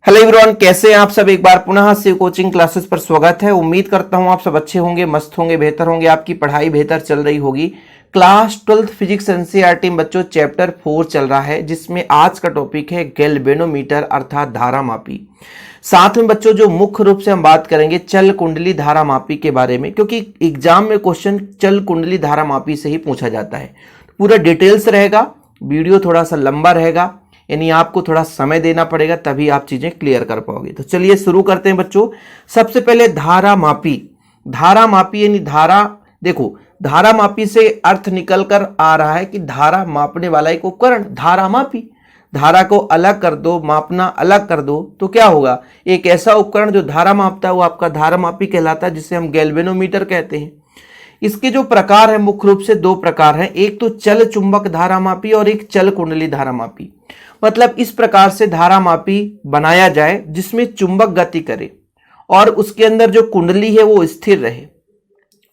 Hello everyone, कैसे हैं आप सब। एक बार पुनः से कोचिंग क्लासेस पर स्वागत है। उम्मीद करता हूं आप सब अच्छे होंगे, मस्त होंगे, बेहतर होंगे, आपकी पढ़ाई बेहतर चल रही होगी। क्लास 12th फिजिक्स एनसीईआरटी में बच्चों चैप्टर 4 चल रहा है, जिसमें आज का टॉपिक है गैल्वेनोमीटर अर्थात धारामापी। साथ में बच्चों जो मुख्य रूप से हम बात करेंगे चल कुंडली धारामापी के बारे में, क्योंकि एग्जाम में क्वेश्चन चल कुंडली धारामापी से ही पूछा जाता है। पूरा डिटेल्स रहेगा, वीडियो थोड़ा सा लंबा रहेगा, यानी आपको थोड़ा समय देना पड़ेगा, तभी आप चीजें क्लियर कर पाओगे। तो चलिए शुरू करते हैं बच्चों। सबसे पहले धारामापी। धारामापी यानी धारा, देखो धारामापी से अर्थ निकल कर आ रहा है कि धारा मापने वाला एक उपकरण धारामापी। धारा को अलग कर दो, मापना अलग कर दो तो क्या होगा, एक ऐसा उपकरण जो धारा मापता है वो आपका धारामापी कहलाता है, जिसे हम गैल्वेनोमीटर कहते हैं। इसके जो प्रकार है मुख्य रूप से दो प्रकार हैं, एक तो चल चुंबक धारामापी और एक चल कुंडली धारामापी। मतलब इस प्रकार से धारामापी बनाया जाए जिसमें चुंबक गति करे और उसके अंदर जो कुंडली है वो स्थिर रहे,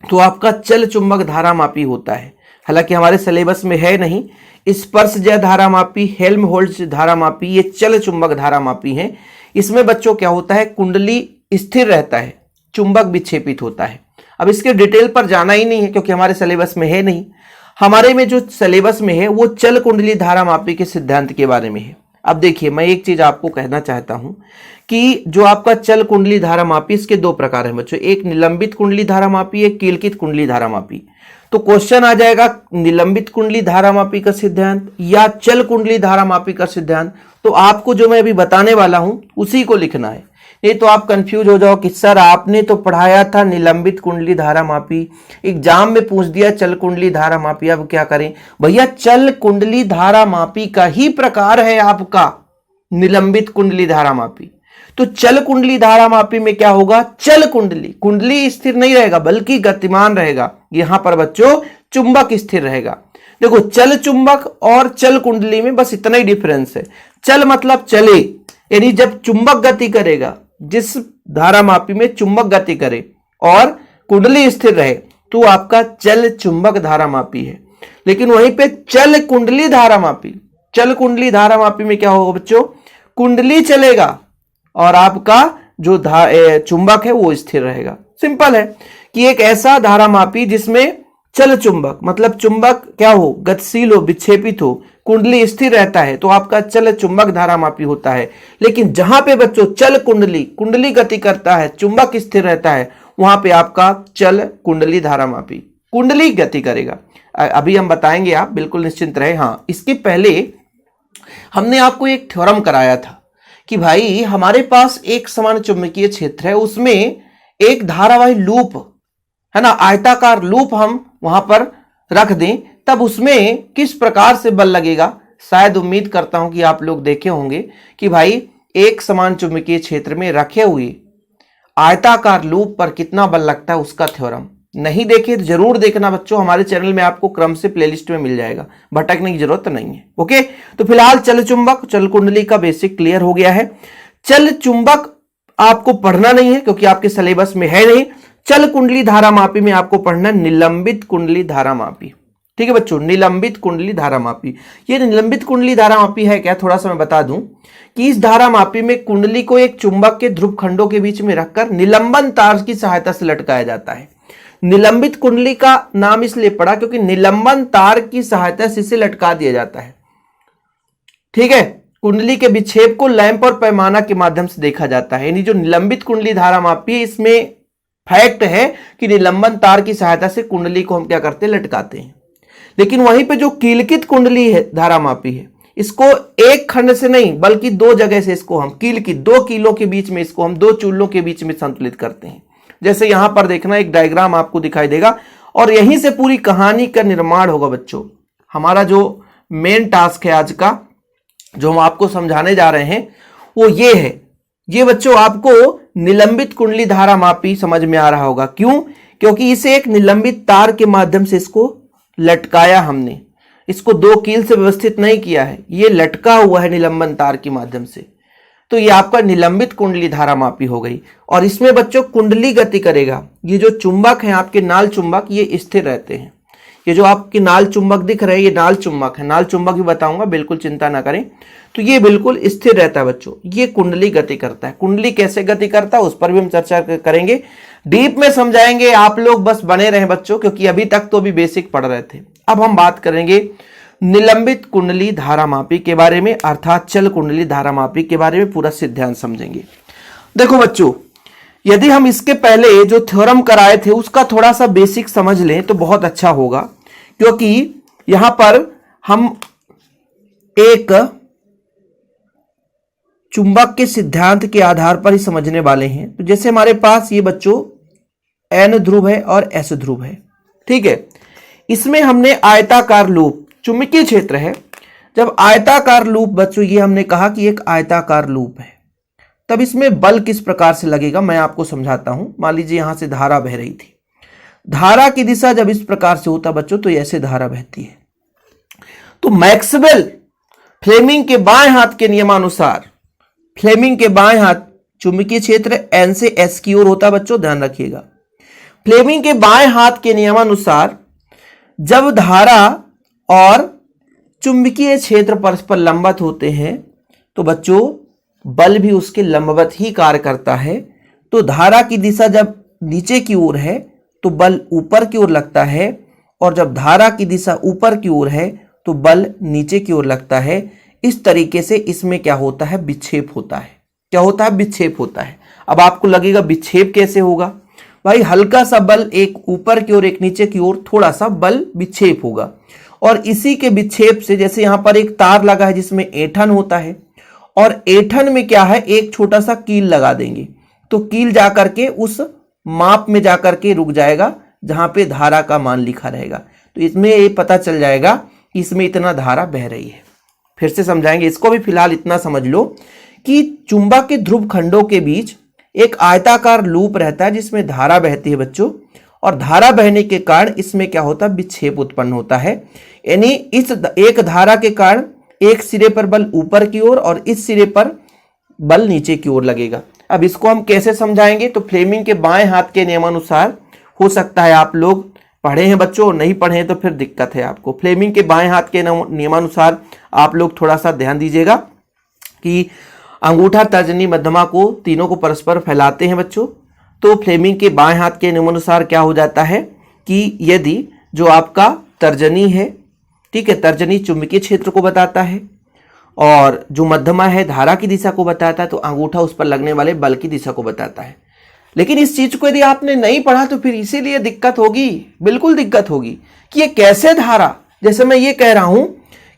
तो आपका चल चुंबक धारामापी होता है। हालांकि हमारे सिलेबस में है नहीं। स्पर्शजय धारामापी, हेल्महोल्ट्ज धारामापी, ये चल चुंबक धारामापी है। इसमें बच्चों क्या होता है, कुंडली स्थिर रहता है, चुंबक विक्षेपित होता है। अब इसके डिटेल पर जाना ही नहीं है क्योंकि हमारे सिलेबस में है नहीं। हमारे में जो सिलेबस में है वो चल कुंडली धारामापी के सिद्धांत के बारे में है। अब देखिए, मैं एक चीज आपको कहना चाहता हूं कि जो आपका चल कुंडली धारामापी, इसके दो प्रकार हैं बच्चों, एक निलंबित कुंडली धारामापी, एक कीलकित कुंडली धारामापी। तो क्वेश्चन आ जाएगा निलंबित कुंडली धारामापी का सिद्धांत या चल कुंडली धारामापी का सिद्धांत। तो आपको जो मैं अभी बताने वाला हूं उसी को लिखना है, नहीं तो आप कंफ्यूज हो जाओ कि सर आपने तो पढ़ाया था निलंबित कुंडली धारामापी, एग्जाम में पूछ दिया चल कुंडली धारामापी, अब क्या करें। भैया चल कुंडली धारामापी का ही प्रकार है आपका निलंबित कुंडली धारामापी। तो चल कुंडली धारामापी में क्या होगा, चल कुंडली, कुंडली स्थिर नहीं रहेगा बल्कि गतिमान रहेगा। यहां पर बच्चों चुंबक स्थिर रहेगा। देखो चल चुंबक और चल कुंडली में बस इतना ही डिफरेंस है। चल मतलब चले, यानी जब चुंबक गति करेगा, जिस धारामापी में चुंबक गति करे और कुंडली स्थिर रहे, तो आपका चल चुंबक धारामापी है। लेकिन वहीं पे चल कुंडली धारामापी, चल कुंडली धारामापी में क्या होगा बच्चों, कुंडली चलेगा और आपका जो चुंबक है वो स्थिर रहेगा। सिंपल है कि एक ऐसा धारामापी जिसमें चल चुंबक मतलब चुंबक क्या हो, गतिशील हो, विक्षेपित हो, कुंडली स्थिर रहता है, तो आपका चल चुंबक धारामापी होता है। लेकिन जहां पे बच्चों चल कुंडली, कुंडली गति करता है, चुंबक स्थिर रहता है, वहां पे आपका चल कुंडली धारामापी, कुंडली गति करेगा। अभी हम बताएंगे, आप बिल्कुल निश्चिंत रहे। हाँ, इसके पहले हमने आपको एक थ्योरम कराया था कि भाई हमारे पास एक समान चुंबकीय क्षेत्र है, उसमें एक धारावाही लूप है ना, आयताकार लूप हम वहां पर रख दें, तब उसमें किस प्रकार से बल लगेगा। शायद उम्मीद करता हूं कि आप लोग देखे होंगे कि भाई एक समान चुंबकीय क्षेत्र में रखे हुए आयताकार लूप पर कितना बल लगता है, उसका थ्योरम। नहीं देखे तो जरूर देखना बच्चों, हमारे चैनल में आपको क्रम से प्लेलिस्ट में मिल जाएगा, भटकने की जरूरत नहीं है। ओके, तो फिलहाल चल चुंबक, चल कुंडली का बेसिक क्लियर हो गया है। चल चुंबक आपको पढ़ना नहीं है क्योंकि आपके सिलेबस में है नहीं। चल कुंडली धारामापी में आपको पढ़ना निलंबित कुंडली धारामापी। ठीक है बच्चों, निलंबित कुंडली धारामापी। ये निलंबित कुंडली धारामापी है क्या, थोड़ा सा मैं बता दूं कि इस धारामापी में कुंडली को एक चुंबक के ध्रुव खंडों के बीच में रखकर निलंबन तार की सहायता से लटकाया जाता है। निलंबित कुंडली का नाम इसलिए पड़ा क्योंकि निलंबन तार की सहायता से इसे लटका दिया जाता है। ठीक है, कुंडली के विक्षेप को लैंप और पैमाना के माध्यम से देखा जाता है। यानी जो निलंबित कुंडली धारामापी है, इसमें फैक्ट है कि निलंबन तार की सहायता से कुंडली को हम क्या करते हैं, लटकाते हैं। लेकिन वहीं पे जो कीलकित कुंडली है धारामापी है, इसको एक खंड से नहीं बल्कि दो जगह से इसको हम कीलकित, दो कीलों के बीच में इसको हम दो चूल्हों के बीच में संतुलित करते हैं। जैसे यहां पर देखना, एक डायग्राम आपको दिखाई देगा और यहीं से पूरी कहानी का निर्माण होगा बच्चों। हमारा जो मेन टास्क है आज का, जो हम आपको समझाने जा रहे हैं, वो ये है। ये बच्चों आपको निलंबित कुंडली धारामापी समझ में आ रहा होगा। क्यों? क्योंकि इसे एक निलंबित तार के माध्यम से इसको लटकाया हमने, इसको दो कील से व्यवस्थित नहीं किया है, ये लटका हुआ है निलंबन तार के माध्यम से। तो ये आपका निलंबित कुंडली धारामापी हो गई। और इसमें बच्चों कुंडली गति करेगा। ये जो चुंबक है आपके नाल चुंबक, ये स्थिर रहते हैं। ये जो आपकी नाल चुंबक दिख रहे हैं ये नाल चुंबक है, नाल चुंबक भी बताऊंगा, बिल्कुल चिंता ना करें। तो ये बिल्कुल स्थिर रहता है बच्चों, ये कुंडली गति करता है। कुंडली कैसे गति करता है उस पर भी हम चर्चा करेंगे, डीप में समझाएंगे। आप लोग बस बने रहें बच्चों, क्योंकि अभी तक तो भी बेसिक पढ़ रहे थे। अब हम बात करेंगे निलंबित कुंडली धारामापी के बारे में, अर्थात चल कुंडली धारामापी के बारे में पूरा सिद्धांत समझेंगे। देखो बच्चों, यदि हम इसके पहले जो थ्योरम कराए थे उसका थोड़ा सा बेसिक समझ लें तो बहुत अच्छा होगा, क्योंकि यहां पर हम एक चुंबक के सिद्धांत के आधार पर ही समझने वाले हैं। तो जैसे हमारे पास ये बच्चों एन ध्रुव है और एस ध्रुव है, ठीक है। इसमें हमने आयताकार लूप, चुंबकीय क्षेत्र है, जब आयताकार लूप बच्चों, ये हमने कहा कि एक आयताकार लूप है, तब इसमें बल किस प्रकार से लगेगा मैं आपको समझाता हूं। मान लीजिए यहां से धारा बह रही थी, धारा की दिशा जब इस प्रकार से होता बच्चों तो ऐसे धारा बहती है। तो मैक्सवेल फ्लेमिंग के बाएं हाथ के नियमानुसार, फ्लेमिंग के बाएं हाथ चुंबकीय क्षेत्र एन से एस की ओर होता बच्चों, ध्यान रखिएगा। फ्लेमिंग के बाएं हाथ के नियमानुसार जब धारा और चुंबकीय क्षेत्र परस्पर लंबवत होते हैं तो बच्चों बल भी उसके लंबवत ही कार्य करता है। तो धारा की दिशा जब नीचे की ओर है तो बल ऊपर की ओर लगता है, और जब धारा की दिशा ऊपर की ओर है तो बल नीचे की ओर लगता है। इस तरीके से इसमें क्या होता है, विक्षेप होता है। क्या होता है, विक्षेप होता है। अब आपको लगेगा विक्षेप कैसे होगा, भाई हल्का सा बल एक ऊपर की ओर एक नीचे की ओर, थोड़ा सा बल विक्षेप होगा, और इसी के विक्षेप से, जैसे यहां पर एक तार लगा है जिसमें ऐंठन होता है, और ऐंठन में क्या है, एक छोटा सा कील लगा देंगे, तो कील जाकर के उस माप में जाकर के रुक जाएगा जहां पे धारा का मान लिखा रहेगा। तो इसमें ये पता चल जाएगा कि इसमें इतना धारा बह रही है। फिर से समझाएंगे इसको भी, फिलहाल इतना समझ लो कि चुंबक के ध्रुव खंडों के बीच एक आयताकार लूप रहता है जिसमें धारा बहती है बच्चों, और धारा बहने के कारण इसमें क्या होता है, विक्षेप उत्पन्न होता है। यानी इस एक धारा के कारण एक सिरे पर बल ऊपर की ओर और इस सिरे पर बल नीचे की ओर लगेगा। अब इसको हम कैसे समझाएंगे, तो फ्लेमिंग के बाएं हाथ के नियमानुसार, हो सकता है आप लोग पढ़े हैं बच्चों, नहीं पढ़े हैं तो फिर दिक्कत है आपको। फ्लेमिंग के बाएं हाथ के नियमानुसार आप लोग थोड़ा सा ध्यान दीजिएगा कि अंगूठा, तर्जनी, मध्यमा को, तीनों को परस्पर फैलाते हैं बच्चों। तो फ्लेमिंग के बाएं हाथ के नियमानुसार क्या हो जाता है कि यदि जो आपका तर्जनी है, ठीक है, तर्जनी चुंबकीय क्षेत्र को बताता है और जो मध्यमा है धारा की दिशा को बताता है, तो अंगूठा उस पर लगने वाले बल की दिशा को बताता है। लेकिन इस चीज को यदि आपने नहीं पढ़ा तो फिर इसीलिए दिक्कत होगी, बिल्कुल दिक्कत होगी कि ये कैसे धारा, जैसे मैं ये कह रहा हूं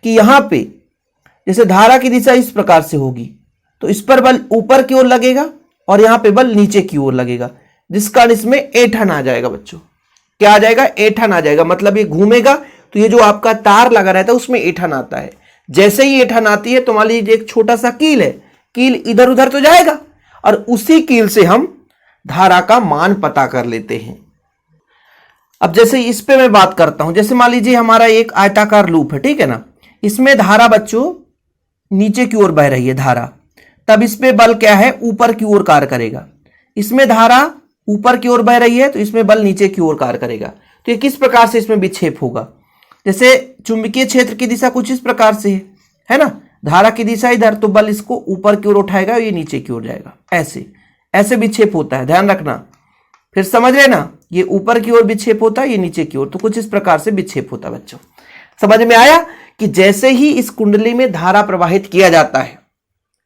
कि यहां पे जैसे धारा की दिशा इस प्रकार से होगी तो इस पर बल ऊपर की ओर लगेगा और यहां पे बल नीचे की ओर लगेगा, जिस कारण इसमें ऐंठन आ जाएगा बच्चों। क्या आ जाएगा, ऐंठन आ जाएगा। मतलब ये घूमेगा तो ये जो आपका तार लगा रहता है उसमें ऐंठन आता है। जैसे ही ऐंठन आती है तो मान लीजिए एक छोटा सा कील है, कील इधर उधर तो जाएगा और उसी कील से हम धारा का मान पता कर लेते हैं। अब जैसे इस पे मैं बात करता हूं, जैसे मान लीजिए हमारा एक आयताकार लूप है, ठीक है ना, इसमें धारा बच्चों नीचे की ओर बह रही है धारा, तब इसमें बल क्या है, ऊपर की ओर कार्य करेगा। इसमें धारा ऊपर की ओर बह रही है तो इसमें बल नीचे की ओर कार्य करेगा। तो ये किस प्रकार से इसमें विक्षेप होगा, जैसे चुंबकीय क्षेत्र की दिशा कुछ इस प्रकार से है ना, धारा की दिशा इधर, तो बल इसको ऊपर की ओर उठाएगा, ये नीचे की ओर जाएगा, ऐसे ऐसे विक्षेप होता है, ध्यान रखना। फिर समझ रहे ना, ये ऊपर की ओर विक्षेप होता है, ये नीचे की ओर, तो कुछ इस प्रकार से विक्षेप होता है बच्चों। समझ में आया कि जैसे ही इस कुंडली में धारा प्रवाहित किया जाता है,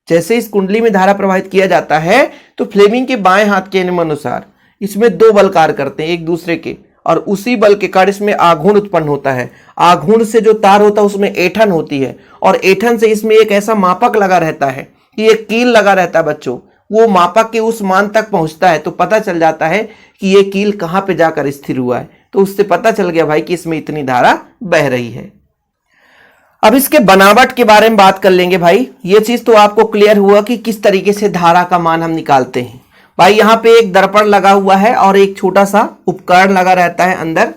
जैसे इस कुंडली में धारा प्रवाहित किया जाता है तो फ्लेमिंग के बाएं हाथ के नियमानुसार इसमें दो बल कार्य करते हैं एक दूसरे के, और उसी बल के कारण इसमें आघूर्ण उत्पन्न होता है। आघूर्ण से जो तार होता है उसमें ऐंठन होती है, और ऐंठन से इसमें एक ऐसा मापक लगा रहता है कि एक कील लगा रहता है बच्चों, वो मापक के उस मान तक पहुंचता है तो पता चल जाता है कि ये कील कहां पे जाकर स्थिर हुआ है। तो उससे पता चल गया भाई कि इसमें इतनी धारा बह रही है। अब इसके बनावट के बारे में बात कर लेंगे भाई। ये चीज तो आपको क्लियर हुआ कि किस तरीके से धारा का मान हम निकालते हैं। भाई यहाँ पे एक दर्पण लगा हुआ है और एक छोटा सा उपकरण लगा रहता है अंदर,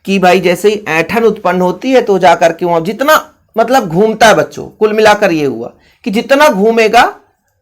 कि भाई जैसे ही ऐंठन उत्पन्न होती है तो जाकर के वहां जितना मतलब घूमता है बच्चों, कुल मिलाकर ये हुआ कि जितना घूमेगा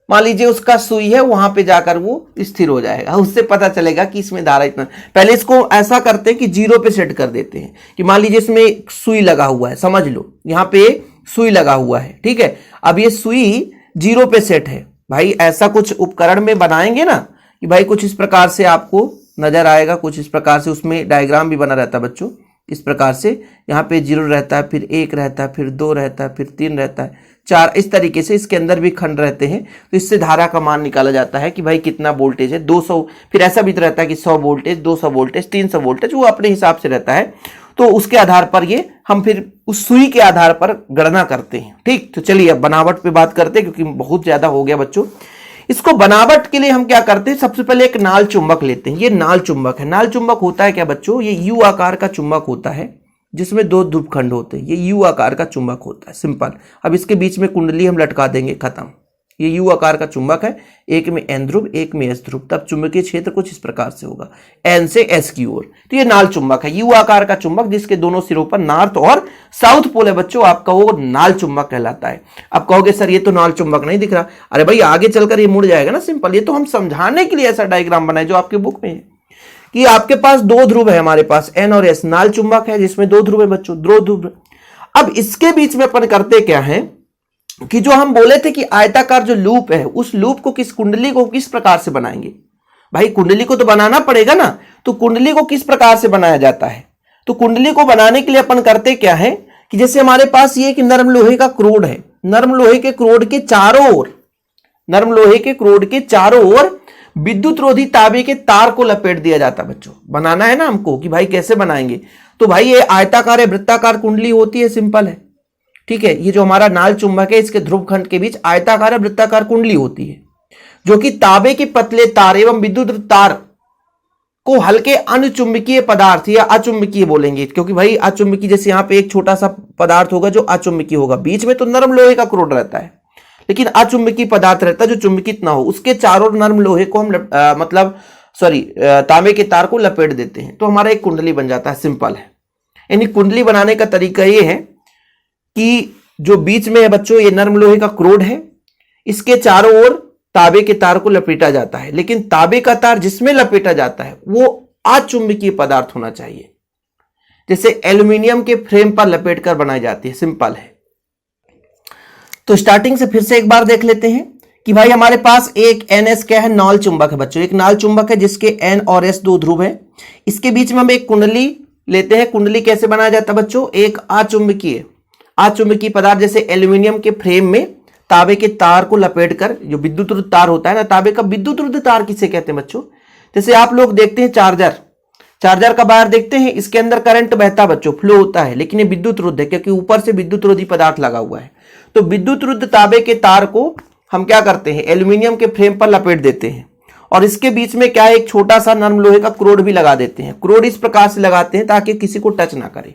मान लीजिए उसका सुई है वहां पे जाकर वो स्थिर हो जाएगा, उससे पता चलेगा कि इसमें धारा इतना। पहले इसको ऐसा करते हैं कि 0 पे सेट कर देते हैं कि मान लीजिए इसमें सुई लगा हुआ है, समझ लो यहां पे सुई लगा हुआ है, ठीक है। अब ये सुई 0 पे सेट है भाई। ऐसा कुछ उपकरण में बनाएंगे ना कि भाई कुछ इस प्रकार से आपको नजर आएगा, कुछ इस प्रकार से उसमें डायग्राम भी बना रहता है बच्चों। इस प्रकार से यहाँ पे 0 रहता है, फिर 1 रहता है, फिर 2 रहता है, फिर 3 रहता है, 4, इस तरीके से इसके अंदर भी खंड रहते हैं। तो इससे धारा का मान निकाला जाता है कि भाई कितना वोल्टेज है, 200। फिर ऐसा भी रहता है कि 100 वोल्टेज, 200 वोल्टेज, 300 वोल्टेज, वो अपने हिसाब से रहता है। तो उसके आधार पर ये हम फिर उस सुई के आधार पर गणना करते हैं, ठीक। तो चलिए अब बनावट पे बात करते हैं, क्योंकि बहुत ज्यादा हो गया बच्चों। इसको बनावट के लिए हम क्या करते हैं, सबसे पहले एक नाल चुंबक लेते हैं। ये नाल चुंबक है। नाल चुंबक होता है क्या बच्चों, ये यू आकार का चुंबक होता है जिसमें 2 ध्रुवखंड होते हैं। ये यू आकार का चुंबक होता है, सिंपल। अब इसके बीच में कुंडली हम लटका देंगे, खत्म। ये यू आकार का चुंबक है, एक में एन ध्रुव, एक में एस ध्रुव। तब चुंबकीय क्षेत्र कुछ इस प्रकार से होगा, एन से एस की ओर। तो ये नाल चुंबक है, यू आकार का चुंबक जिसके दोनों सिरों पर नॉर्थ और साउथ पोल है बच्चों, आपका वो नाल चुंबक कहलाता है। अब कहोगे सर ये तो नाल चुंबक नहीं दिख रहा। अरे भाई आगे चलकर ये मुड़ जाएगा ना, सिंपल। ये तो हम समझाने के लिए ऐसा डायग्राम बनाए जो आपके बुक में है कि आपके पास 2 ध्रुव है, हमारे पास एन और एस। नाल चुंबक है जिसमें 2 ध्रुव है बच्चों, 2 ध्रुव। अब इसके बीच में अपन करते क्या है कि जो हम बोले थे कि आयताकार जो लूप है, उस लूप को कुंडली को किस प्रकार से बनाएंगे। भाई कुंडली को तो बनाना पड़ेगा ना, तो कुंडली को किस प्रकार से बनाया जाता है। तो कुंडली को बनाने के लिए अपन करते क्या है कि जैसे हमारे पास ये एक नरम लोहे का क्रोड है, नरम लोहे के क्रोड के चारों ओर, नरम लोहे के क्रोड के चारों ओर विद्युत रोधी तांबे के तार को लपेट दिया जाता है बच्चों। बनाना है ना हमको कि भाई कैसे बनाएंगे। तो भाई ये आयताकार है, वृत्ताकार कुंडली होती है, सिंपल है, ठीक है। ये जो हमारा नाल चुंबक है इसके ध्रुव खंड के बीच आयताकार है, वृत्ताकार कुंडली होती है, जो कि तांबे के पतले तार एवं विद्युत तार को हल्के अनुचुंबकीय पदार्थ या अचुंबकीय बोलेंगे, क्योंकि भाई अचुंबकीय जैसे यहां पे एक छोटा सा पदार्थ होगा जो अचुंबकीय होगा, बीच में तो नरम लोहे का क्रोड रहता है, लेकिन अचुंबकीय पदार्थ रहता है जो चुंबकित ना हो, उसके चारों नरम लोहे को हम तांबे के तार को लपेट देते हैं। तो हमारा एक कुंडली बन जाता है, सिंपल है। यानी कुंडली बनाने का तरीका यह है कि जो बीच में है बच्चों ये नरम लोहे का क्रोड है, इसके चारों ओर तांबे के तार को लपेटा जाता है, लेकिन तांबे का तार जिसमें लपेटा जाता है वो अचुंबकीय पदार्थ होना चाहिए, जैसे एल्यूमिनियम के फ्रेम पर लपेटकर बनाई जाती है, सिंपल है। तो स्टार्टिंग से फिर से एक बार देख लेते हैं कि भाई हमारे पास एक NS क्या है, नाल चुंबक है बच्चों। एक नाल चुंबक है जिसके N और S 2 ध्रुव है। इसके बीच में हम एक कुंडली लेते हैं। कुंडली कैसे बनाया जाता है बच्चों, एक अचुंबकीय पदार्थ जैसे एल्यूमिनियम के फ्रेम में तांबे के तार को लपेटकर, जो विद्युत रुद्ध तार होता है ना, तांबे का विद्युत रुद्ध तार किसे कहते हैं बच्चों, जैसे आप लोग देखते हैं चार्जर का बाहर देखते हैं, इसके अंदर करंट बहता बच्चों, फ्लो होता है, लेकिन ये विद्युत रुद्ध है क्योंकि ऊपर से विद्युत रोधी पदार्थ लगा हुआ है। तो विद्युत रुद्ध तांबे के तार को हम क्या करते हैं, एल्यूमिनियम के फ्रेम पर लपेट देते हैं, और इसके बीच में क्या है, एक छोटा सा नरम लोहे का क्रोड भी लगा देते हैं। क्रोड इस प्रकार से लगाते हैं ताकि किसी को टच ना करे,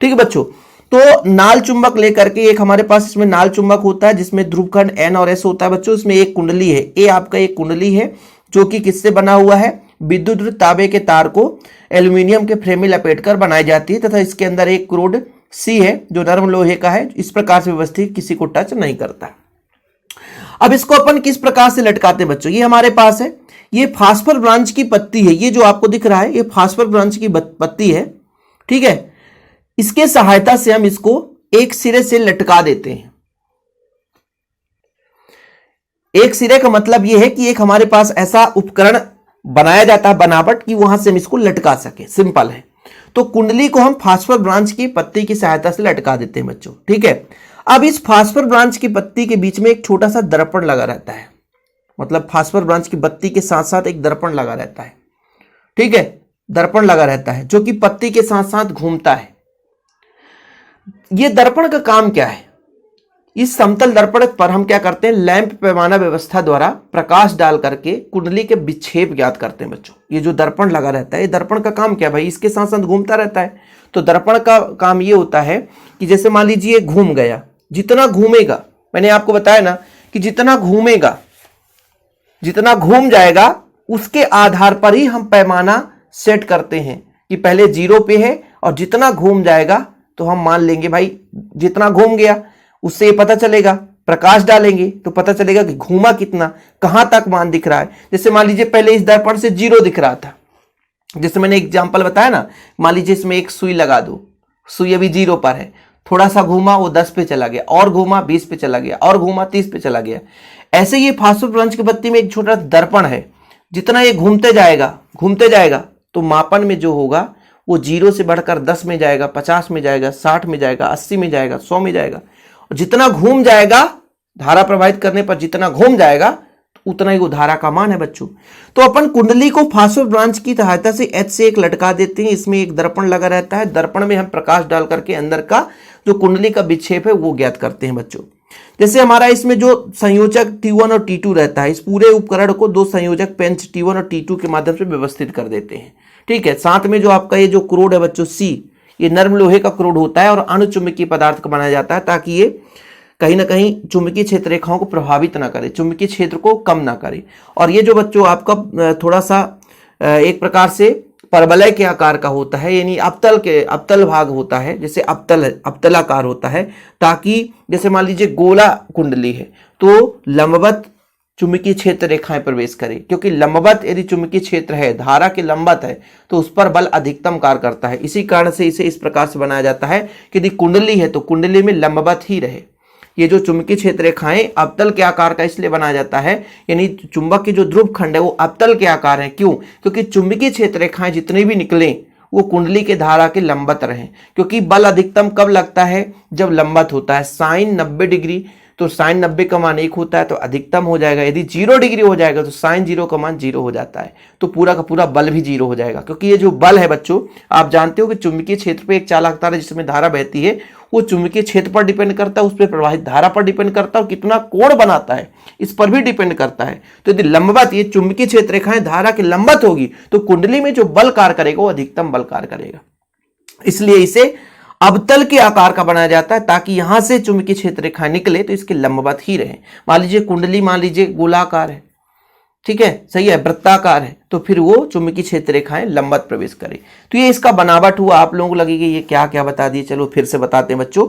ठीक है बच्चों। तो नाल चुंबक लेकर के एक हमारे पास इसमें नाल चुंबक होता है जिसमें ध्रुवखंड N और S होता है बच्चों। इसमें एक कुंडली है, ये आपका एक कुंडली है जो कि किससे बना हुआ है, विद्युत तांबे के तार को एल्यूमिनियम के फ्रेम में लपेटकर बनाई जाती है, तथा इसके अंदर एक क्रोड C है जो नरम लोहे का है, इस प्रकार से व्यवस्थित, किसी को टच नहीं करता। अब इसको अपन किस प्रकार से लटकाते हैं बच्चों, ये हमारे पास है, ये फास्फर ब्रांच की पत्ती है, ये जो आपको दिख रहा है ये फास्फर ब्रांच की पत्ती है, ठीक है। इसके सहायता से हम इसको एक सिरे से लटका देते हैं। एक सिरे का मतलब यह है कि एक हमारे पास ऐसा उपकरण बनाया जाता है बनावट कि वहां से हम इसको लटका सके, सिंपल है। तो कुंडली को हम फास्फर ब्रांच की पत्ती की सहायता से लटका देते हैं बच्चों, ठीक है। अब इस फास्फर ब्रांच की पत्ती के बीच में एक छोटा सा दर्पण लगा रहता है, मतलब फास्फर ब्रांच की पत्ती के साथ साथ एक दर्पण लगा रहता है, ठीक है। दर्पण लगा रहता है जो कि पत्ती के साथ साथ घूमता है। ये दर्पण का काम क्या है, इस समतल दर्पण पर हम क्या करते हैं, लैंप पैमाना व्यवस्था द्वारा प्रकाश डाल करके कुंडली के विक्षेप ज्ञात करते हैं बच्चों। ये जो दर्पण लगा रहता है, ये दर्पण का काम क्या है भाई, इसके साथ साथ घूमता रहता है। तो दर्पण का काम ये होता है कि जैसे मान लीजिए घूम गया, जितना घूमेगा, मैंने आपको बताया ना कि जितना घूमेगा, जितना घूम जाएगा, उसके आधार पर ही हम पैमाना सेट करते हैं कि पहले 0 पे है और जितना घूम जाएगा तो हम मान लेंगे भाई जितना घूम गया, उससे ये पता चलेगा प्रकाश डालेंगे तो पता चलेगा कि घूमा कितना, कहां तक मान दिख रहा है। जैसे मान लीजिए पहले इस दर्पण से 0 दिख रहा था, जैसे मैंने एग्जांपल बताया ना, मान लीजिए इसमें एक सुई लगा दो, सुई अभी 0 पर है, थोड़ा सा घूमा वो 10 पे चला गया, और घूमा 20 पे चला गया, और घूमा 30 पे चला गया। ऐसे ये फास्फोरस की बत्ती में एक छोटा दर्पण है, जितना ये घूमते जाएगा तो मापन में जो होगा वो 0 से बढ़कर 10 में जाएगा, 50 में जाएगा, 60 में जाएगा, 80 में जाएगा, 100 में जाएगा। और जितना घूम जाएगा, धारा प्रवाहित करने पर जितना घूम जाएगा उतना ही वो धारा का मान है बच्चों। तो अपन कुंडली को फास्फोरस की सहायता से H से एक लटका देते हैं। इसमें एक दर्पण लगा रहता है, दर्पण में हम प्रकाश डाल करके अंदर का जो कुंडली का विक्षेप है वो ज्ञात करते हैं बच्चों। जैसे हमारा इसमें जो संयोजक T1 और T2 रहता है, इस पूरे उपकरण को 2 संयोजक पेंच T1 और T2 के माध्यम से व्यवस्थित कर देते हैं। ठीक है, साथ में जो आपका ये जो क्रोड है बच्चों C, ये नर्म लोहे का क्रोड होता है और अणुचुंबकीय पदार्थ का बनाया जाता है, ताकि ये कहीं ना कहीं चुंबकीय क्षेत्र रेखाओं को प्रभावित ना करे, चुंबकीय क्षेत्र को कम ना करे। और ये जो बच्चों आपका थोड़ा सा एक प्रकार से परवलय के आकार का होता है, यानी अवतल भाग होता है, जैसे अवतलाकार होता है, ताकि जैसे मान लीजिए गोला कुंडली है तो लंबवत चुंबकीय क्षेत्र रेखाएं प्रवेश करें, क्योंकि लंबवत यदि चुंबकीय क्षेत्र है, धारा के लंबवत है, तो उस पर बल अधिकतम कार्य करता है। इसी कारण से इसे इस प्रकार से बनाया जाता है कि यदि कुंडली है तो कुंडली में लंबवत ही रहे। ये जो चुंबकीय क्षेत्र रेखाएं अवतल के आकार का इसलिए बनाया जाता है, यानी चुंबक के जो ध्रुव खंड है वो अवतल के आकार है। क्यों? क्योंकि चुंबकीय क्षेत्र रेखाएं जितनी भी निकलें वो कुंडली के धारा के लंबवत रहें, क्योंकि बल अधिकतम कब लगता है? जब लंबवत होता है। साइन 90 डिग्री, तो साइन 90 का मान 1 होता है तो अधिकतम हो जाएगा। यदि 0 डिग्री हो जाएगा तो साइन 0 का मान 0 हो जाता है, तो पूरा का पूरा बल भी 0 हो जाएगा। क्योंकि ये जो बल है बच्चों, आप जानते हो कि चुंबकीय क्षेत्र पे एक चालक तार है जिसमें धारा बहती है, वो चुंबकीय क्षेत्र पर डिपेंड करता है, उस पर प्रवाहित धारा पर डिपेंड करता है, और कितना कोण बनाता है इस पर भी डिपेंड करता है। तो यदि लंबवत ये चुंबकीय क्षेत्र रेखाएं धारा के लंबवत होगी तो कुंडली में जो बल कार्य करेगा वो अधिकतम बल कार्य करेगा। इसलिए इसे अवतल के आकार का बनाया जाता है, ताकि यहां से चुंबकीय क्षेत्र रेखाएं निकले तो इसके लंबवत ही रहे। मान लीजिए कुंडली मान लीजिए गोलाकार है, ठीक है, सही है, वृत्ताकार है, तो फिर वो चुंबकीय क्षेत्र रेखाएं लंबवत प्रवेश करें। तो ये इसका बनावट हुआ। आप लोगों को लगेगा ये क्या क्या बता दिए, चलो फिर से बताते हैं बच्चों।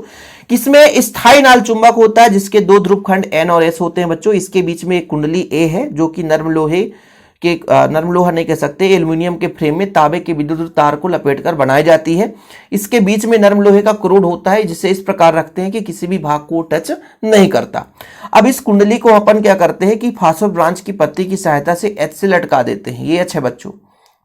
किसमें स्थायी नाल चुंबक होता है जिसके 2 ध्रुव खंड N और S होते हैं बच्चों। इसके बीच में एक कुंडली A है जो कि नर्म लोहा नहीं कह सकते, एल्युमिनियम के फ्रेम में तांबे के विद्युत तार को लपेटकर बनाई जाती है। इसके बीच में नर्म लोहे का क्रोड होता है, जिसे इस प्रकार रखते हैं कि किसी भी भाग को टच नहीं करता। अब इस कुंडली को अपन क्या करते हैं कि फास्फोरस की पत्ती की सहायता से H से लटका देते हैं। ये H है बच्चों,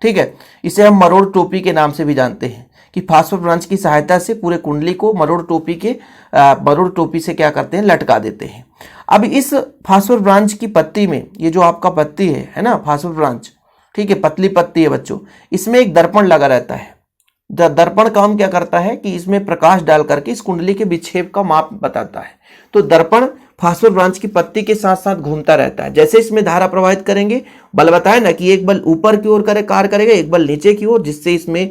ठीक है, इसे हम मरोड़ टोपी के नाम से भी जानते हैं कि फास्फोरस की सहायता से पूरे कुंडली को मरोड़ टोपी से क्या करते हैं, लटका देते हैं। अब इस फास्फोरस की पत्ती में, ये जो आपका पत्ती है ना फास्फोरस, ठीक है, पतली पत्ती है बच्चों, इसमें एक दर्पण लगा रहता है। दर्पण काम क्या करता है कि इसमें प्रकाश डाल करके इस कुंडली के विक्षेप का माप बताता है। तो दर्पण फास्फोरस की पत्ती के साथ साथ घूमता रहता है। जैसे इसमें धारा प्रवाहित करेंगे, बल बताया ना कि एक बल ऊपर की ओर कार्य करेगा, एक बल नीचे की ओर, जिससे इसमें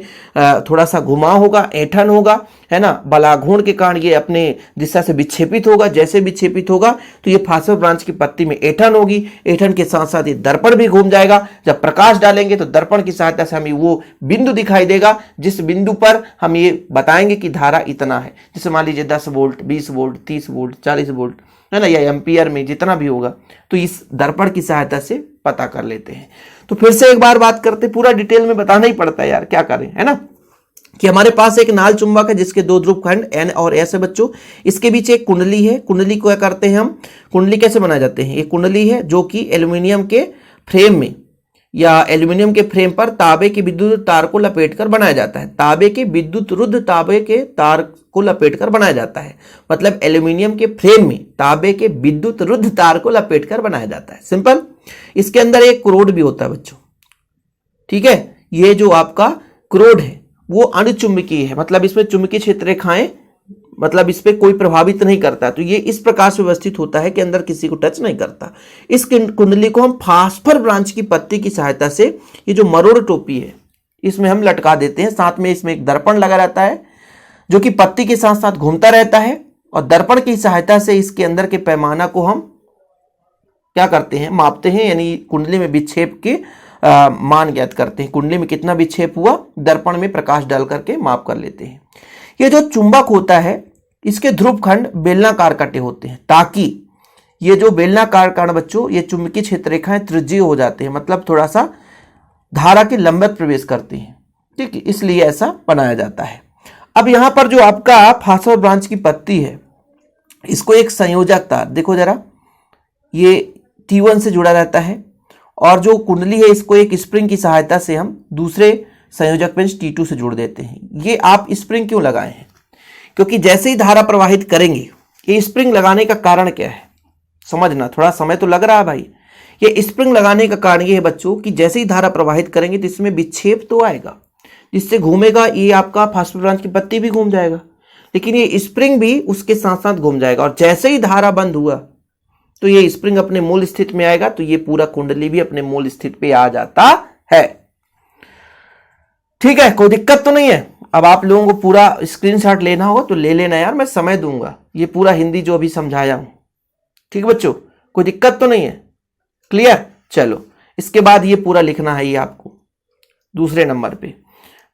थोड़ा सा घुमाव होगा, ऐंठन होगा, है ना, बलाघूर्ण के कारण ये अपने दिशा से विक्षेपित होगा। जैसे विक्षेपित होगा तो ये फास्फोरस की पत्ती में ऐंठन होगी, ऐंठन के साथ साथ ये दर्पण भी घूम जाएगा। जब प्रकाश डालेंगे तो दर्पण की सहायता से हमें वो बिंदु दिखाई देगा जिस बिंदु पर हम ये बताएंगे कि धारा इतना है। जैसे मान लीजिए 10 वोल्ट, 20 वोल्ट, 30 वोल्ट, 40 वोल्ट, है ना, या एम्पियर में जितना भी होगा, तो इस दर्पण की सहायता से पता कर लेते हैं। तो फिर से एक बार बात करते, पूरा डिटेल में बताना ही पड़ता है यार, क्या करें, है ना, कि हमारे पास एक नाल चुंबक है जिसके 2 ध्रुव खंड N और S है बच्चों। इसके बीच एक कुंडली है। कुंडली को क्या करते हैं हम, कुंडली कैसे बनाए जाते हैं, एक कुंडली है जो कि एल्यूमिनियम के फ्रेम में या एल्यूमिनियम के फ्रेम पर तांबे के विद्युत तार को लपेटकर बनाया जाता है। तांबे के तार को लपेटकर बनाया जाता है, मतलब एल्यूमिनियम के फ्रेम में तांबे के विद्युत रुद्ध तार को लपेटकर बनाया जाता है। सिंपल। इसके अंदर एक क्रोड भी होता है बच्चों, ठीक है। ये जो आपका क्रोड है वो अणुचुंबकीय है, मतलब इसमें चुंबकीय क्षेत्र रेखाएं, मतलब इस पे कोई प्रभावित नहीं करता। तो ये इस प्रकार से व्यवस्थित होता है कि अंदर किसी को टच नहीं करता। इस कुंडली को हम फास्फोरस की पत्ती की सहायता से, ये जो मरोड़ टोपी है, इसमें हम लटका देते हैं। साथ में इसमें एक दर्पण लगा रहता है जो कि पत्ती के साथ साथ घूमता रहता है, और दर्पण की सहायता से इसके अंदर के पैमाना को हम क्या करते हैं, मापते हैं, यानी कुंडली में विक्षेप के मान ज्ञात करते हैं। कुंडली में कितना विक्षेप हुआ, दर्पण में प्रकाश डाल करके माप कर लेते हैं। ये जो चुंबक होता है इसके ध्रुव खंड बेलनाकार कटे होते हैं, ताकि ये जो बेलनाकार कण बच्चों, ये चुंबकीय क्षेत्र रेखाएं त्रिज्यीय हो जाते हैं, मतलब थोड़ा सा धारा के लंबवत प्रवेश करती हैं, ठीक है, इसलिए ऐसा बनाया जाता है। अब यहां पर जो आपका फास्फोरस ब्रांच की पत्ती है, इसको एक संयोजक तार, देखो जरा, ये T1 से जुड़ा रहता है और जो कुंडली है इसको एक स्प्रिंग की सहायता से हम दूसरे संयोजक पेंच T2 से जोड़ देते हैं। ये आप स्प्रिंग क्यों लगाए हैं? क्योंकि जैसे ही धारा प्रवाहित करेंगे, ये स्प्रिंग लगाने का कारण क्या है समझना, थोड़ा समय तो लग रहा है भाई। ये स्प्रिंग लगाने का कारण ये है बच्चों कि जैसे ही धारा प्रवाहित करेंगे तो इसमें विक्षेप तो आएगा, जिससे घूमेगा, ये आपका फास्फोरस ब्रांच की पत्ती भी घूम जाएगा, लेकिन ये स्प्रिंग भी उसके साथ साथ घूम जाएगा। और जैसे ही धारा बंद हुआ तो ये स्प्रिंग अपने मूल स्थिति में आएगा, तो ये पूरा कुंडली भी अपने मूल स्थिति पे आ जाता है। ठीक है, कोई दिक्कत तो नहीं है। अब आप लोगों को पूरा स्क्रीनशॉट लेना होगा तो ले लेना यार, मैं समय दूंगा, ये पूरा हिंदी जो अभी समझाया हूं। ठीक है बच्चों, कोई दिक्कत तो नहीं है, क्लियर? चलो, इसके बाद ये पूरा लिखना है, ये आपको दूसरे नंबर पे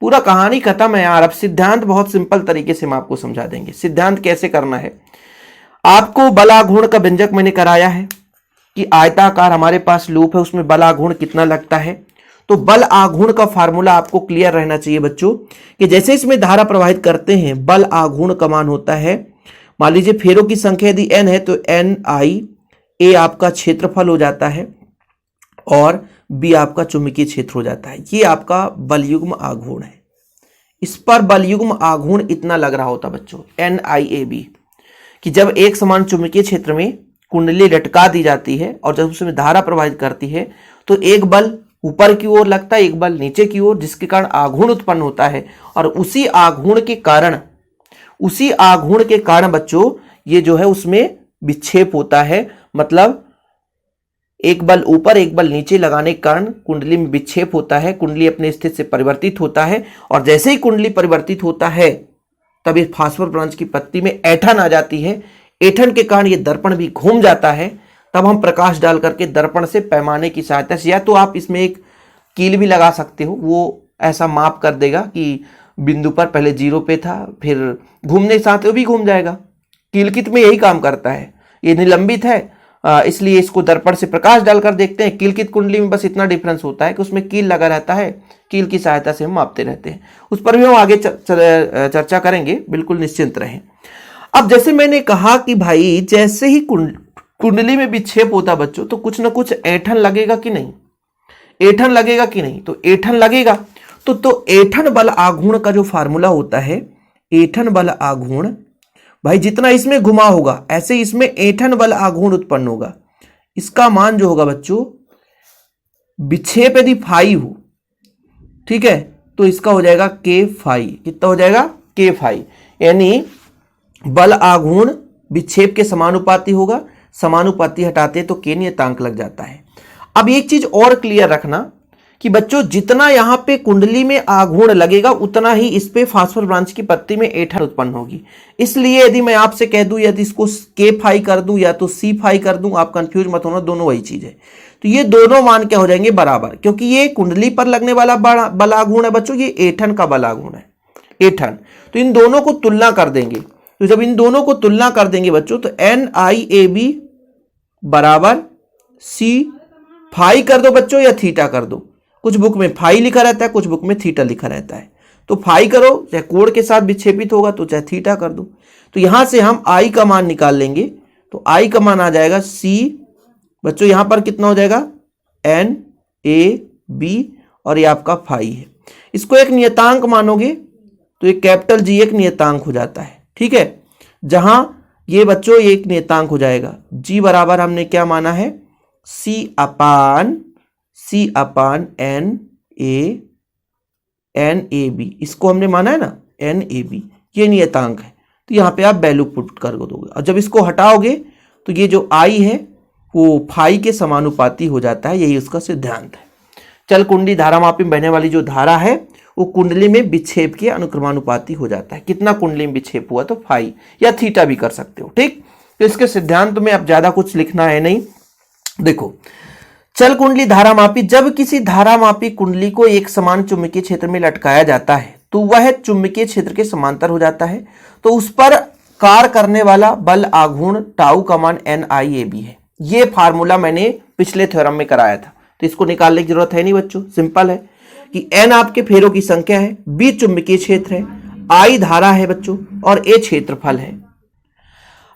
पूरा कहानी खत्म है यार। अब सिद्धांत बहुत सिंपल तरीके से हम आपको समझा देंगे। सिद्धांत कैसे करना है, आपको बल आघूर्ण का व्यंजक मैंने कराया है कि आयताकार हमारे पास लूप है, उसमें बल आघूर्ण कितना लगता है। तो बल आघूर्ण का फार्मूला आपको क्लियर रहना चाहिए बच्चों कि जैसे इसमें धारा प्रवाहित करते हैं, बल आघूर्ण का मान होता है, मान लीजिए फेरों की संख्या यदि n है तो NI, A आपका क्षेत्रफल हो जाता है और B आपका चुंबकीय क्षेत्र हो जाता है। ये आपका बलयुग्म आघूर्ण है। इस पर बलयुग्म आघूर्ण इतना लग रहा होता बच्चों, NIAB, कि जब एक समान चुंबकीय क्षेत्र में कुंडली लटका दी जाती है और जब उसमें धारा प्रवाहित करती है तो एक बल ऊपर की ओर लगता है, एक बल नीचे की ओर, जिसके कारण आघूर्ण उत्पन्न होता है। और उसी आघूर्ण के कारण बच्चों ये जो है उसमें विक्षेप होता है, मतलब एक बल ऊपर एक बल नीचे लगाने के कारण कुंडली में विक्षेप होता है, कुंडली अपने स्थिति से परिवर्तित होता है। और जैसे ही कुंडली परिवर्तित होता है तब इस फास्फोरस ब्रांच की पत्ती में ऐंठन आ जाती है। ऐंठन के कारण ये दर्पण भी घूम जाता है। तब हम प्रकाश डाल करके दर्पण से पैमाने की सहायता से, या तो आप इसमें एक कील भी लगा सकते हो, वो ऐसा माप कर देगा कि बिंदु पर पहले 0 पे था, फिर घूमने के साथ वो भी घूम जाएगा। कील कित में यही काम करता है, ये निलंबित है, इसलिए इसको दर्पण से प्रकाश डालकर देखते हैं। कील कित कुंडली में बस इतना डिफरेंस होता है कि उसमें कील लगा रहता है, कील की सहायता से हम मापते रहते हैं। उस पर भी हम आगे चर्चा करेंगे, बिल्कुल निश्चिंत रहें। अब जैसे मैंने कहा कि भाई जैसे ही कुंडली में विक्षेप होता बच्चों तो कुछ ना कुछ ऐंठन लगेगा कि नहीं, ऐंठन लगेगा कि नहीं, तो ऐंठन लगेगा। तो ऐंठन बल आघूर्ण का जो फार्मूला होता है, ऐंठन बल आघूर्ण, भाई जितना इसमें घुमा होगा ऐसे इसमें ऐंठन बल आघूर्ण उत्पन्न होगा। इसका मान जो होगा बच्चों, विक्षेप यदि फाई हो, ठीक है, तो इसका हो जाएगा K फाई। कितना हो जाएगा? K फाई, यानी बल आघूर्ण विक्षेप के समानुपाती होगा। समानुपाती हटाते तो K नियतांक लग जाता है। अब एक चीज और क्लियर रखना कि बच्चों जितना यहां पे कुंडली में आघूर्ण लगेगा उतना ही इस पे फास्फोरस ब्रांच की पत्ती में ऐंठन उत्पन्न होगी। इसलिए यदि मैं आपसे कह दूं, यदि इसको K फाई कर दूं या तो C फाई कर दूं, आप कंफ्यूज मत होना, दोनों वही चीज है। तो ये दोनों मान क्या हो जाएंगे? बराबर, क्योंकि ये कुंडली पर लगने वाला बल आघूर्ण है बच्चों, ये ऐंठन का बल आघूर्ण है, ऐंठन। तो इन दोनों को तुलना कर देंगे, तो जब इन दोनों को तुलना कर देंगे बच्चों तो NIAB बराबर C फाई कर दो बच्चों या थीटा कर दो। कुछ बुक में फाई लिखा रहता है, कुछ बुक में थीटा लिखा रहता है। तो फाई करो, चाहे कोण के साथ विक्षेपित होगा तो चाहे थीटा कर दो। तो यहां से हम I का मान निकाल लेंगे, तो I का मान आ जाएगा C बच्चों, यहां पर कितना हो जाएगा? NAB, और ये आपका फाई है। इसको एक नियतांक मानोगे तो एक कैपिटल G एक नियतांक हो जाता है, ठीक है। जहां ये बच्चों एक नियतांक हो जाएगा, G बराबर हमने क्या माना है? C अपान NAB, इसको हमने माना है ना NAB, ये नियतांक है। तो यहाँ पे आप वैल्यू पुट कर दोगे और जब इसको हटाओगे तो ये जो I है वो फाई के समानुपाती हो जाता है। यही उसका सिद्धांत है। चल कुंडली धारामापी में बहने वाली जो धारा है वो कुंडली में विक्षेप के अनुक्रमानुपाती हो जाता है। कितना कुंडली में विक्षेप हुआ तो फाई या थीटा भी कर सकते हो, ठीक। तो इसके सिद्धांत में अब ज्यादा कुछ लिखना है नहीं। देखो, चल कुंडली धारामापी, जब किसी धारामापी कुंडली को एक समान चुंबकीय क्षेत्र में लटकाया जाता है तो वह चुंबकीय क्षेत्र के समांतर हो जाता है। तो उस पर कार्य करने वाला बल आघूर्ण टाउ का मान NIAB है। ये फार्मूला मैंने पिछले थ्योरम में कराया था, तो इसको निकालने की जरूरत है नहीं बच्चों, सिंपल है कि N आपके फेरों की संख्या है, B चुंबकीय क्षेत्र है, I धारा है बच्चों, और A क्षेत्रफल है।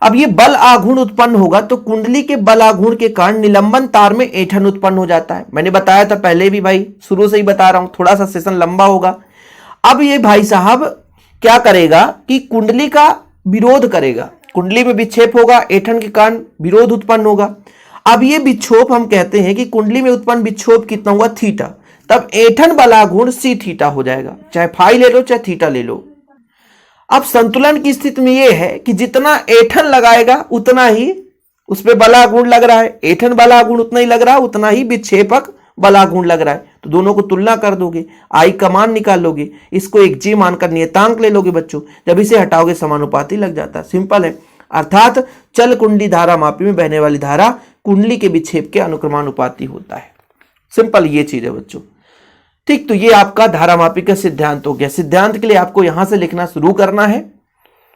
अब ये बल आघूर्ण उत्पन्न होगा तो कुंडली के बल आघूर्ण के कारण निलंबन तार में ऐंठन उत्पन्न हो जाता है। मैंने बताया था पहले भी भाई, शुरू से ही बता रहा हूं, थोड़ा सा सेशन लंबा होगा। अब ये भाई साहब क्या करेगा कि कुंडली का विरोध करेगा, कुंडली में विक्षेप होगा, ऐंठन के कारण विरोध उत्पन्न होगा। अब ये विक्षोभ हम कहते हैं कि कुंडली में उत्पन्न विक्षोभ कितना हुआ, थीटा, तब ऐंठन बलाघूर्ण सी थीटा हो जाएगा, चाहे फाई ले लो चाहे थीटा ले लो। अब संतुलन की स्थिति में यह है कि जितना ऐंठन लगाएगा उतना ही उस पर बलाघूर्ण लग रहा है, ऐंठन बलाघूर्ण उतना ही लग रहा है, उतना ही विक्षेपक बलाघूर्ण लग रहा है। तो दोनों को तुलना कर दोगे, आई का मान निकाल लोगे, इसको एक जी मानकर नियतांक ले लोगे बच्चों, जब इसे हटाओगे समानुपाती लग जाता है, सिंपल है। अर्थात चल कुंडली धारा मापी में बहने वाली धारा कुंडली के विक्षेप के अनुक्रमानुपाती होता है, सिंपल ये चीज है बच्चों। ठीक, तो ये आपका धारामापी का सिद्धांत हो गया। सिद्धांत के लिए आपको यहां से लिखना शुरू करना है,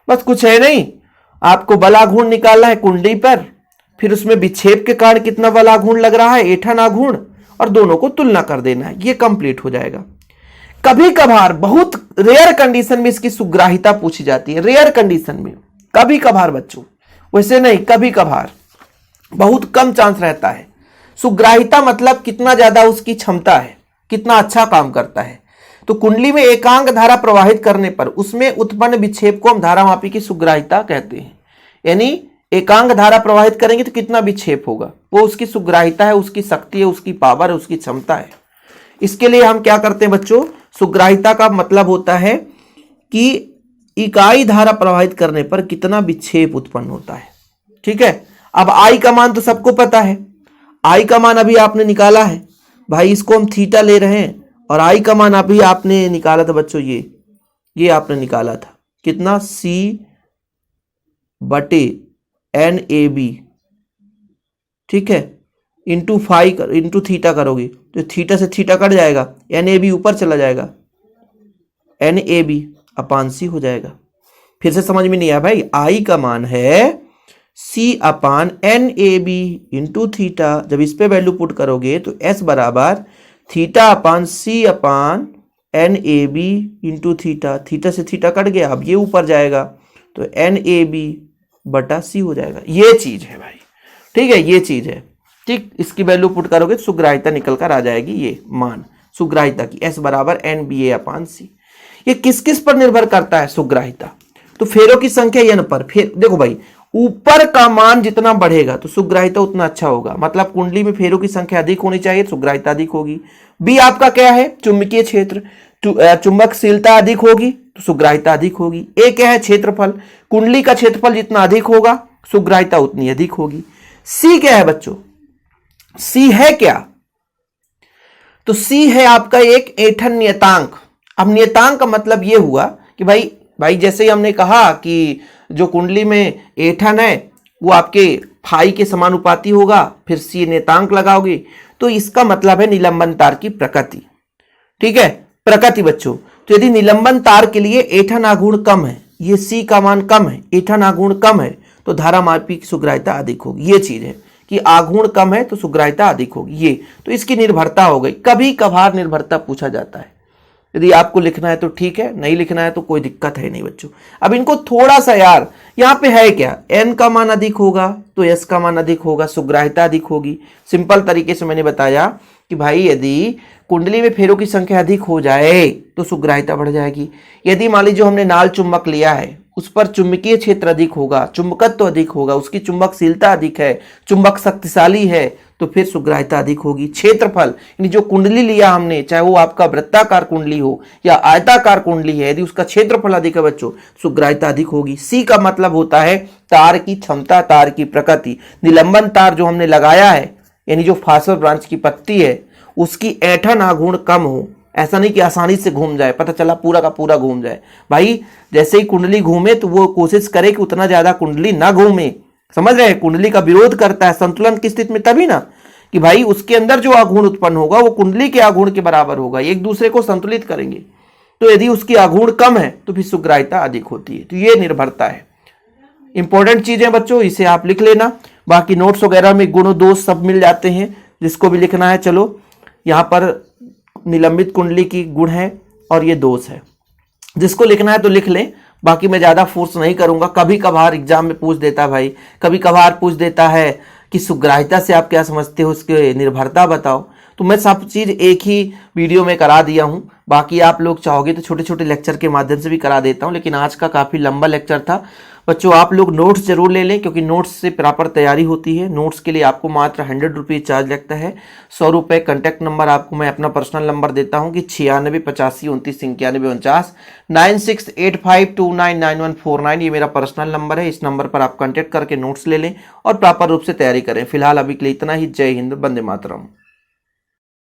बस कुछ है नहीं, आपको बलाघूर्ण निकालना है कुंडली पर, फिर उसमें विक्षेप के कारण कितना बलाघूर्ण लग रहा है, ऐंठन आघूर्ण, और दोनों को तुलना कर देना है, ये कंप्लीट हो जाएगा। कभी कभार बहुत रेयर कंडीशन में इसकी सुग्राहिता पूछी जाती है, रेयर कंडीशन में, कभी कभार बच्चों, वैसे नहीं, कभी कभार, बहुत कम चांस रहता है। सुग्राहिता मतलब कितना ज्यादा उसकी क्षमता है, कितना अच्छा काम करता है। तो कुंडली में एकांक धारा प्रवाहित करने पर उसमें उत्पन्न विक्षेप को हम धारामापी की सुग्राहिता कहते हैं। यानी एकांक धारा प्रवाहित करेंगे तो कितना विक्षेप होगा, वो उसकी सुग्राहिता है, उसकी शक्ति है, उसकी पावर है, उसकी क्षमता है। इसके लिए हम क्या करते हैं बच्चों, सुग्राहिता का मतलब होता है कि इकाई धारा प्रवाहित करने पर कितना विक्षेप उत्पन्न होता है। ठीक है, अब आई का मान तो सबको पता है, आई का मान अभी आपने निकाला है भाई, इसको हम थीटा ले रहे हैं, और आई का मान अभी आपने निकाला था बच्चों, ये आपने निकाला था कितना, C बटे NAB, ठीक है, इंटू फाई इंटू थीटा करोगे तो थीटा से थीटा कट जाएगा, NAB ऊपर चला जाएगा, NAB अपान C हो जाएगा। फिर से समझ में नहीं आया भाई, आई का मान है C अपान NAB इंटू थीटा, जब इस पे वैल्यू पुट करोगे तो S बराबर थीटा अपान C अपान NAB इंटू थीटा, थीटा से थीटा कट गया, अब ये ऊपर जाएगा तो NAB बटा C हो जाएगा। ये चीज है भाई, ठीक है, ये चीज है। ठीक, इसकी वैल्यू पुट करोगे तो सुग्राहिता निकल कर आ जाएगी, ये मान सुग्राहिता की S बराबर NBA अपान C। ये किस किस पर निर्भर करता है सुग्राहिता, तो फेरों की संख्या n पर। फिर देखो भाई, ऊपर का मान जितना बढ़ेगा तो सुग्राहिता उतना अच्छा होगा, मतलब कुंडली में फेरों की संख्या अधिक होनी चाहिए, सुग्राहिता अधिक होगी। बी आपका क्या है, चुंबकीय क्षेत्र, चुंबकशीलता अधिक होगी तो सुग्राहिता अधिक होगी। ए क्या है, क्षेत्रफल, कुंडली का क्षेत्रफल जितना अधिक होगा सुग्राहिता उतनी अधिक होगी। सी क्या है बच्चों, सी है क्या, तो सी है आपका एक ऐंठन नियतांक। अब नियतांक का मतलब यह हुआ कि भाई जैसे ही हमने कहा कि जो कुंडली में ऐंठन है वो आपके फाई के समानुपाती होगा, फिर सी नियतांक लगाओगे, तो इसका मतलब है निलंबन तार की प्रकृति। ठीक है, प्रकृति बच्चों, तो यदि निलंबन तार के लिए ऐंठन आघूर्ण कम है, ये सी का मान कम है, ऐंठन आघूर्ण कम है, तो धारामापी की सुग्राहिता अधिक होगी। ये चीज है कि आघूर्ण कम है तो सुग्राहिता अधिक होगी, ये तो इसकी निर्भरता हो गई। कभी कभार निर्भरता पूछा जाता है, यदि आपको लिखना है तो ठीक है, नहीं लिखना है तो कोई दिक्कत है नहीं बच्चों। अब इनको थोड़ा सा यार, यहाँ पे है क्या, n का मान अधिक होगा तो s का मान अधिक होगा, सुग्राहिता अधिक होगी। सिंपल तरीके से मैंने बताया कि भाई यदि कुंडली में फेरों की संख्या अधिक हो जाए तो सुग्राहिता बढ़ जाएगी। यदि मान लीजिए हमने नाल चुंबक लिया है, उस पर चुंबकीय क्षेत्र अधिक होगा, चुंबकत्व अधिक होगा, उसकी चुंबकशीलता अधिक है, चुंबक शक्तिशाली है, तो फिर सुग्राहिता अधिक होगी। क्षेत्रफल, यानी जो कुंडली लिया हमने, चाहे वो आपका वृत्ताकार कुंडली हो या आयताकार कुंडली है, यदि उसका क्षेत्रफल अधिक है बच्चों, सुग्राहिता अधिक होगी। सी का मतलब होता है तार की क्षमता, तार की प्रकृति। निलंबन तार जो हमने लगाया है, यानी जो फास्फोर ब्रांच की पत्ती है, उसकी ऐंठन आघूर्ण कम हो, ऐसा नहीं कि आसानी से घूम जाए, पता चला पूरा का पूरा घूम जाए। भाई जैसे ही कुंडली घूमे तो वो कोशिश करे कि उतना ज्यादा कुंडली ना घूमे, समझ रहे हैं, कुंडली का विरोध करता है संतुलन की स्थिति में, तभी ना कि भाई उसके अंदर जो आघूर्ण उत्पन्न होगा वो कुंडली के आघूर्ण के बराबर होगा, एक दूसरे को संतुलित करेंगे। तो यदि उसकी आघूर्ण कम है तो फिर सुग्राहिता अधिक होती है। तो ये निर्भरता है। इंपॉर्टेंट चीजें बच्चों, इसे आप लिख लेना। बाकी नोट्स वगैरह में गुण दोष सब मिल जाते हैं, जिसको भी लिखना है। चलो यहाँ पर निलंबित कुंडली की गुण है और ये दोष है, जिसको लिखना है तो लिख लें। बाकी मैं ज्यादा फोर्स नहीं करूंगा। कभी कभार एग्जाम में पूछ देता है भाई, कभी कभार पूछ देता है कि सुग्राह्यता से आप क्या समझते हो, उसके निर्भरता बताओ। तो मैं सब चीज एक ही वीडियो में करा दिया हूं। बाकी आप लोग चाहोगे तो छोटे छोटे लेक्चर के माध्यम से भी करा देता हूं, लेकिन आज का काफी लंबा लेक्चर था। बच्चों आप लोग नोट्स जरूर ले लें, क्योंकि नोट्स से प्रॉपर तैयारी होती है। नोट्स के लिए आपको मात्र 100 रुपीज चार्ज लगता है। 100 रुपये। कॉन्टैक्ट नंबर आपको मैं अपना पर्सनल नंबर देता हूं कि 9685299149, 9685299149, ये मेरा पर्सनल नंबर है। इस नंबर पर आप कॉन्टैक्ट करके नोट्स ले लें और प्रॉपर रूप से तैयारी करें। फिलहाल अभी के लिए इतना ही। जय हिंद, वंदे मातरम।